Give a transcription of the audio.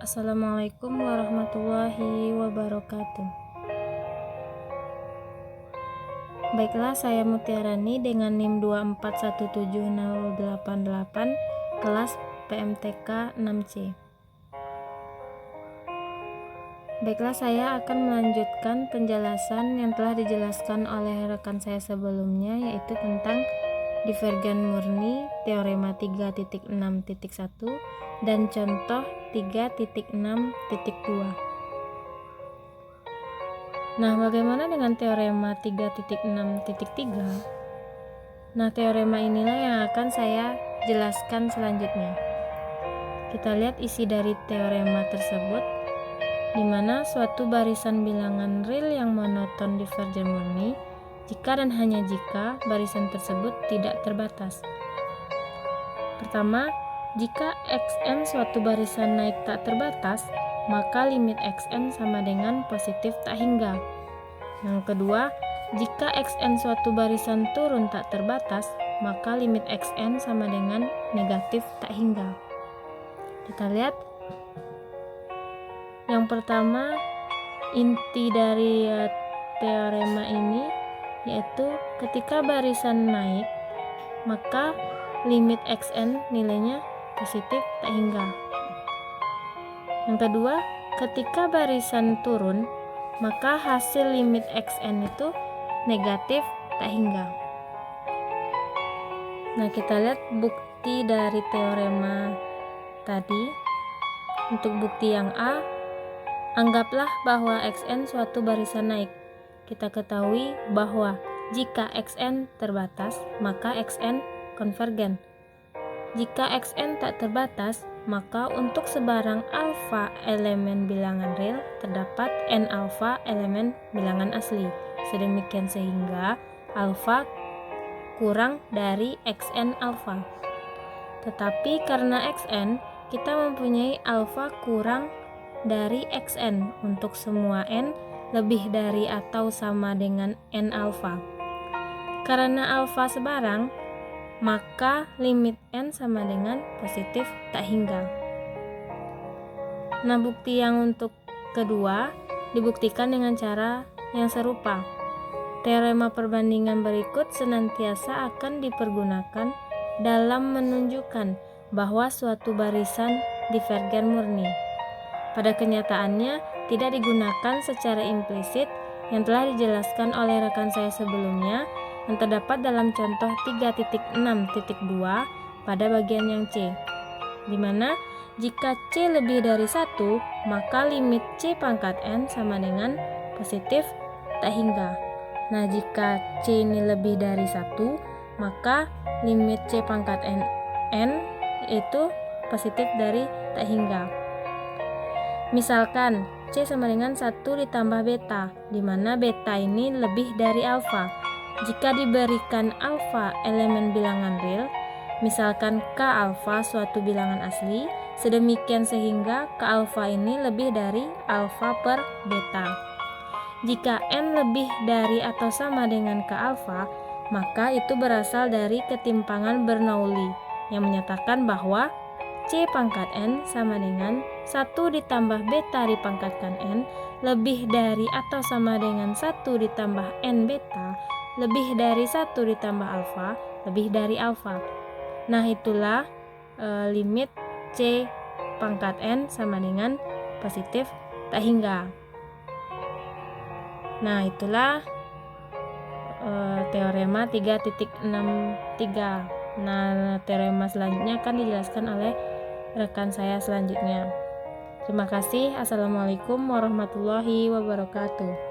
Assalamualaikum warahmatullahi wabarakatuh. Baiklah, saya Mutiarani dengan NIM 2417088, kelas PMTK 6C. Baiklah, saya akan melanjutkan penjelasan yang telah dijelaskan oleh rekan saya sebelumnya, yaitu tentang divergen murni, teorema 3.6.1 dan contoh 3.6.2. Nah, bagaimana dengan teorema 3.6.3? Nah, teorema inilah yang akan saya jelaskan selanjutnya. Kita lihat isi dari teorema tersebut, di mana suatu barisan bilangan real yang monoton divergen murni jika dan hanya jika barisan tersebut tidak terbatas. Pertama, jika xn suatu barisan naik tak terbatas, maka limit xn sama dengan positif tak hingga. Yang kedua, jika xn suatu barisan turun tak terbatas, maka limit xn sama dengan negatif tak hingga. Kita lihat. Yang pertama, inti dari teorema ini yaitu ketika barisan naik, maka limit xn nilainya positif tak hingga. Yang kedua, ketika barisan turun, maka hasil limit xn itu negatif tak hingga. Nah, kita lihat bukti dari teorema tadi. Untuk bukti yang A, anggaplah bahwa xn suatu barisan naik. Kita ketahui bahwa jika xn terbatas, maka xn konvergen. Jika xn tak terbatas, maka untuk sebarang alfa elemen bilangan real terdapat n alfa elemen bilangan asli. Sedemikian sehingga alfa kurang dari xn alfa. Tetapi karena xn, kita mempunyai alfa kurang dari xn untuk semua n lebih dari atau sama dengan n alfa. Karena alfa sebarang, maka limit n sama dengan positif tak hingga. Nah, bukti yang untuk kedua dibuktikan dengan cara yang serupa. Teorema perbandingan berikut senantiasa akan dipergunakan dalam menunjukkan bahwa suatu barisan divergen murni. Pada kenyataannya tidak digunakan secara implisit yang telah dijelaskan oleh rekan saya sebelumnya yang terdapat dalam contoh 3.6.2 pada bagian yang C, di mana jika C lebih dari 1, maka limit C pangkat n sama dengan positif tak hingga. Nah, jika C ini lebih dari 1, maka limit C pangkat n itu positif dari tak hingga. Misalkan C sama dengan 1 ditambah beta, di mana beta ini lebih dari alfa. Jika diberikan alfa elemen bilangan real, misalkan K alfa suatu bilangan asli, sedemikian sehingga K alfa ini lebih dari alfa per beta. Jika n lebih dari atau sama dengan K alfa, maka itu berasal dari ketimpangan Bernoulli yang menyatakan bahwa C pangkat n sama dengan 1 ditambah beta dipangkatkan n lebih dari atau sama dengan 1 ditambah n beta lebih dari 1 ditambah alfa lebih dari alfa. Nah, itulah limit C pangkat n sama dengan positif tak hingga. Nah, itulah teorema 3.6.3. Nah, teorema selanjutnya akan dijelaskan oleh rekan saya selanjutnya. Terima kasih. Assalamualaikum warahmatullahi wabarakatuh.